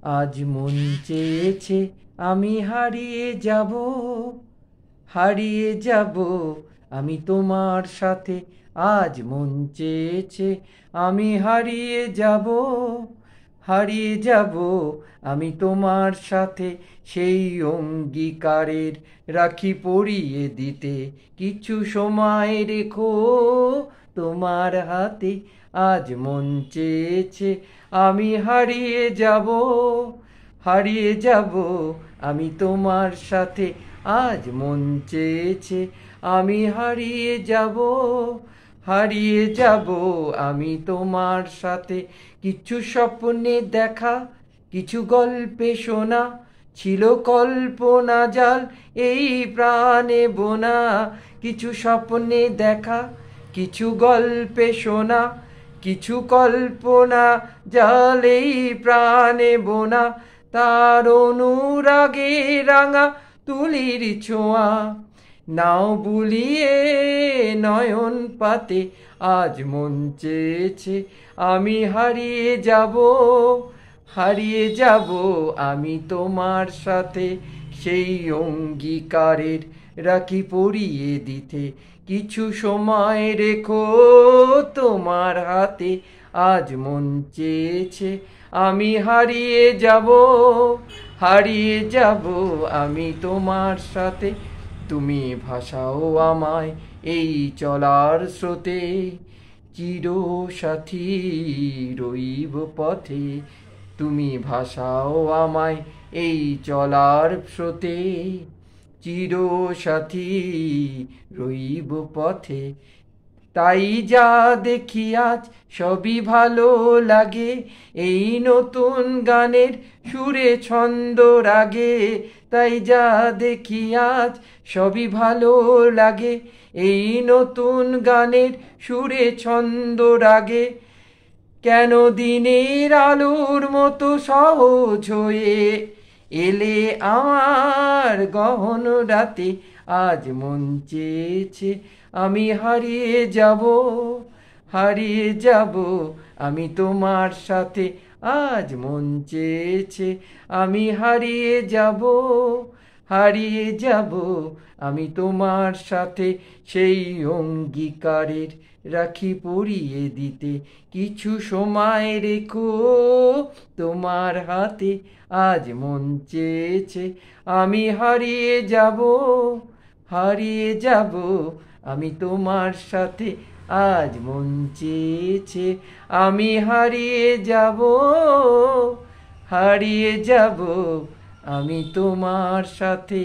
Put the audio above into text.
আজ মন চেয়েছে আমি হারিয়ে যাব, হারিয়ে যাব আমি তোমার সাথে। আজ মন চেয়েছে আমি হারিয়ে যাব, হারিয়ে যাব আমি তোমার সাথে। সেই অঙ্গীকারের রাখি পরিয়ে দিতে কিছু সময় রেখো তোমার হাতে। আজ মন চেয়েছে আমি হারিয়ে যাব, হারিয়ে যাব আমি তোমার সাথে। আজ মন চেয়েছে আমি হারিয়ে যাব, হারিয়ে যাব আমি তোমার সাথে। কিছু স্বপ্নে দেখা, কিছু গল্পে শোনা, ছিল কল্পনা জাল এই প্রাণে বোনা। কিছু স্বপ্নে দেখা, কিছু গল্পে শোনা, কিছু কল্পনা জাল এই প্রাণে বোনা। তার অনুরাগে রাঙা তুলির ছোঁয়া নাও বুলিয়ে নয়ন পাতে। আজ মন চেয়েছে আমি হারিয়ে যাব, হারিয়ে যাব আমি তোমার সাথে। সেই অঙ্গীকারের রাখি পরিয়ে দিতে কিছু সময় রেখো তোমার হাতে। আজ মন চেয়েছে আমি হারিয়ে যাব, হারিয়ে যাব আমি তোমার সাথে। তুমি ভাসাও আমায় এই চলার স্রোতে, চিরসাথী রইব পথে। তুমি ভাসাও আমায় এই চলার স্রোতে, চিরসাথী রইব পথে। তাই যা দেখি আজ সবই ভালো লাগে, এই নতুন গানের সুরে ছন্দ রাগে। তাই যা দেখি আজ সবই ভালো লাগে, এই নতুন গানের সুরে ছন্দ রাগে। কেন দিনের আলোর মতো সহজ হয়ে এলে আমার গহন রাতে। আজ মন চেয়েছে আমি হারিয়ে যাব, হারিয়ে যাব আমি তোমার সাথে। আজ মন চেয়েছে আমি হারিয়ে যাব, হারিয়ে যাব আমি তোমার সাথে। সেই অঙ্গীকারের রাখি পরিয়ে দিতে কিছু সময় রেখো তোমার হাতে। আজ মন চেয়েছে আমি হারিয়ে যাব, হারিয়ে যাব আমি তোমার সাথে। আজ মন চেয়েছে আমি হারিয়ে যাব, হারিয়ে যাব আমি তোমার সাথে।